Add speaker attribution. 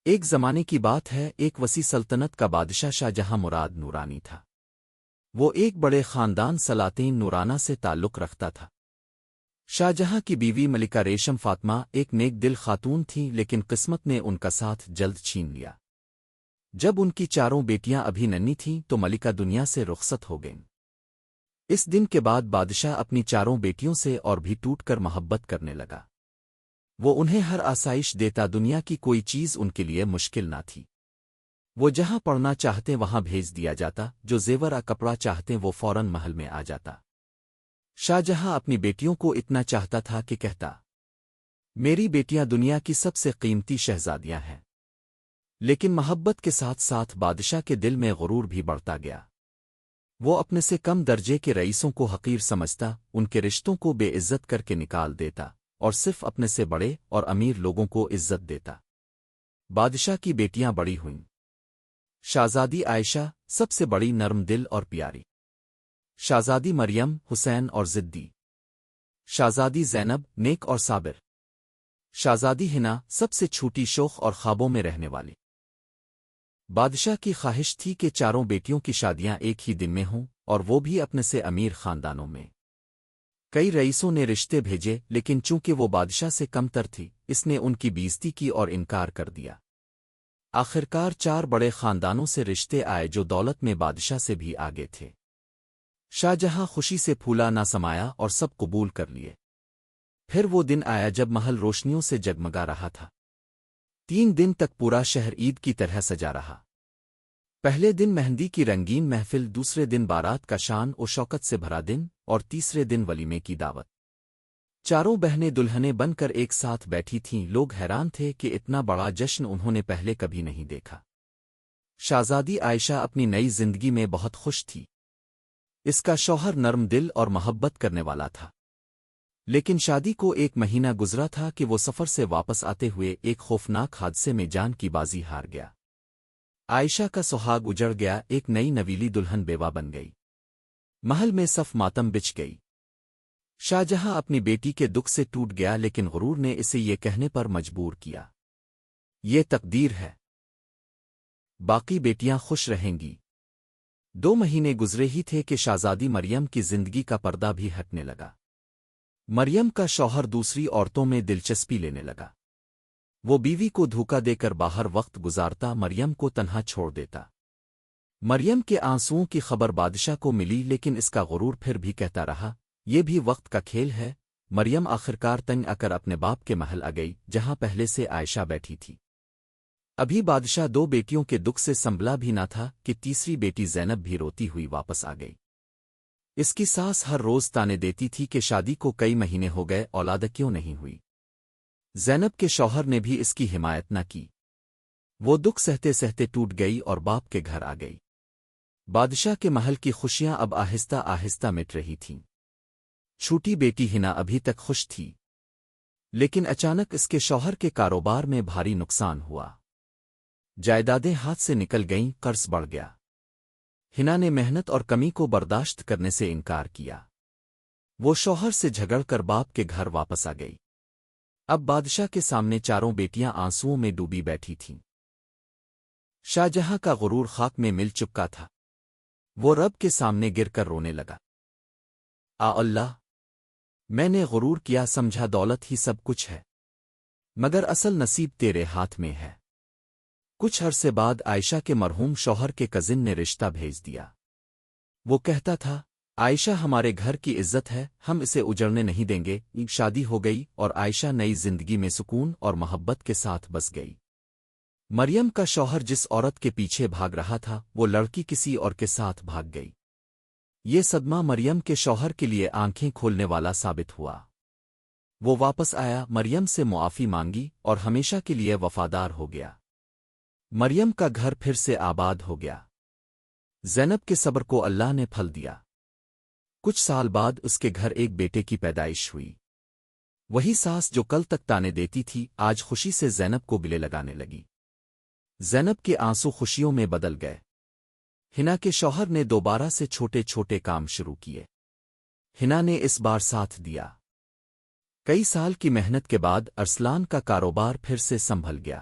Speaker 1: ایک زمانے کی بات ہے، ایک وسیع سلطنت کا بادشاہ شاہ جہاں مراد نورانی تھا۔ وہ ایک بڑے خاندان سلاطین نورانہ سے تعلق رکھتا تھا۔ شاہ جہاں کی بیوی ملکہ ریشم فاطمہ ایک نیک دل خاتون تھیں، لیکن قسمت نے ان کا ساتھ جلد چھین لیا۔ جب ان کی چاروں بیٹیاں ابھی ننھی تھیں تو ملکہ دنیا سے رخصت ہو گئیں۔ اس دن کے بعد بادشاہ اپنی چاروں بیٹیوں سے اور بھی ٹوٹ کر محبت کرنے لگا۔ وہ انہیں ہر آسائش دیتا، دنیا کی کوئی چیز ان کے لیے مشکل نہ تھی۔ وہ جہاں پڑھنا چاہتے وہاں بھیج دیا جاتا، جو زیور کپڑا چاہتے وہ فوراً محل میں آ جاتا۔ شاہ جہاں اپنی بیٹیوں کو اتنا چاہتا تھا کہ کہتا، میری بیٹیاں دنیا کی سب سے قیمتی شہزادیاں ہیں۔ لیکن محبت کے ساتھ ساتھ بادشاہ کے دل میں غرور بھی بڑھتا گیا۔ وہ اپنے سے کم درجے کے رئیسوں کو حقیر سمجھتا، ان کے رشتوں کو بے عزت کر کے نکال دیتا، اور صرف اپنے سے بڑے اور امیر لوگوں کو عزت دیتا۔ بادشاہ کی بیٹیاں بڑی ہوئیں۔ شہزادی عائشہ سب سے بڑی، نرم دل اور پیاری۔ شہزادی مریم، حسین اور ضدی۔ شہزادی زینب، نیک اور صابر۔ شہزادی ہنا سب سے چھوٹی، شوخ اور خوابوں میں رہنے والی۔ بادشاہ کی خواہش تھی کہ چاروں بیٹیوں کی شادیاں ایک ہی دن میں ہوں، اور وہ بھی اپنے سے امیر خاندانوں میں۔ کئی رئیسوں نے رشتے بھیجے، لیکن چونکہ وہ بادشاہ سے کم تر تھی، اس نے ان کی بےزتی کی اور انکار کر دیا۔ آخرکار چار بڑے خاندانوں سے رشتے آئے جو دولت میں بادشاہ سے بھی آگے تھے۔ شاہ جہاں خوشی سے پھولا نہ سمایا اور سب قبول کر لیے۔ پھر وہ دن آیا جب محل روشنیوں سے جگمگا رہا تھا۔ 3 دن تک پورا شہر عید کی طرح سجا رہا۔ پہلے دن مہندی کی رنگین محفل، دوسرے دن بارات کا شان و شوکت سے بھرا دن، اور تیسرے دن ولیمے کی دعوت۔ چاروں بہنیں دلہنیں بن کر ایک ساتھ بیٹھی تھیں، لوگ حیران تھے کہ اتنا بڑا جشن انہوں نے پہلے کبھی نہیں دیکھا۔ شہزادی عائشہ اپنی نئی زندگی میں بہت خوش تھی۔ اس کا شوہر نرم دل اور محبت کرنے والا تھا۔ لیکن شادی کو 1 مہینہ گزرا تھا کہ وہ سفر سے واپس آتے ہوئے ایک خوفناک حادثے میں جان کی بازی ہار گیا۔ عائشہ کا سہاگ اجڑ گیا، ایک نئی نویلی دلہن بیوہ بن گئی۔ محل میں صف ماتم بچھ گئی۔ شاہ جہاں اپنی بیٹی کے دکھ سے ٹوٹ گیا، لیکن غرور نے اسے یہ کہنے پر مجبور کیا، یہ تقدیر ہے، باقی بیٹیاں خوش رہیں گی۔ 2 مہینے گزرے ہی تھے کہ شہزادی مریم کی زندگی کا پردہ بھی ہٹنے لگا۔ مریم کا شوہر دوسری عورتوں میں دلچسپی لینے لگا۔ وہ بیوی کو دھوکہ دے کر باہر وقت گزارتا، مریم کو تنہا چھوڑ دیتا۔ مریم کے آنسوؤں کی خبر بادشاہ کو ملی، لیکن اس کا غرور پھر بھی کہتا رہا، یہ بھی وقت کا کھیل ہے۔ مریم آخرکار تنگ آ کر اپنے باپ کے محل آ گئی، جہاں پہلے سے عائشہ بیٹھی تھی۔ ابھی بادشاہ 2 بیٹیوں کے دکھ سے سنبھلا بھی نہ تھا کہ تیسری بیٹی زینب بھی روتی ہوئی واپس آ گئی۔ اس کی ساس ہر روز تانے دیتی تھی کہ شادی کو کئی مہینے ہو گئے، اولاد کیوں نہیں ہوئی۔ زینب کے شوہر نے بھی اس کی حمایت نہ کی۔ وہ دکھ سہتے سہتے ٹوٹ گئی اور باپ کے گھر آ گئی۔ بادشاہ کے محل کی خوشیاں اب آہستہ آہستہ مٹ رہی تھیں۔ چھوٹی بیٹی ہنا ابھی تک خوش تھی، لیکن اچانک اس کے شوہر کے کاروبار میں بھاری نقصان ہوا۔ جائیدادیں ہاتھ سے نکل گئیں، قرض بڑھ گیا۔ ہنا نے محنت اور کمی کو برداشت کرنے سے انکار کیا۔ وہ شوہر سے جھگڑ کر باپ کے گھر واپس آ گئی۔ اب بادشاہ کے سامنے چاروں بیٹیاں آنسوؤں میں ڈوبی بیٹھی تھیں۔ شاہ جہاں کا غرور خاک میں مل چکا تھا۔ وہ رب کے سامنے گر کر رونے لگا، اللہ، میں نے غرور کیا، سمجھا دولت ہی سب کچھ ہے، مگر اصل نصیب تیرے ہاتھ میں ہے۔ کچھ عرصے بعد عائشہ کے مرحوم شوہر کے کزن نے رشتہ بھیج دیا۔ وہ کہتا تھا، عائشہ ہمارے گھر کی عزت ہے، ہم اسے اجڑنے نہیں دیں گے۔ شادی ہو گئی اور عائشہ نئی زندگی میں سکون اور محبت کے ساتھ بس گئی۔ مریم کا شوہر جس عورت کے پیچھے بھاگ رہا تھا، وہ لڑکی کسی اور کے ساتھ بھاگ گئی۔ یہ صدمہ مریم کے شوہر کے لیے آنکھیں کھولنے والا ثابت ہوا۔ وہ واپس آیا، مریم سے معافی مانگی اور ہمیشہ کے لیے وفادار ہو گیا۔ مریم کا گھر پھر سے آباد ہو گیا۔ زینب کے صبر کو اللہ نے پھل دیا۔ کچھ سال بعد اس کے گھر ایک بیٹے کی پیدائش ہوئی۔ وہی ساس جو کل تک تانے دیتی تھی، آج خوشی سے زینب کو گلے لگانے لگی۔ زینب کے آنسو خوشیوں میں بدل گئے۔ ہنا کے شوہر نے دوبارہ سے چھوٹے چھوٹے کام شروع کیے۔ ہنا نے اس بار ساتھ دیا۔ کئی سال کی محنت کے بعد ارسلان کا کاروبار پھر سے سنبھل گیا۔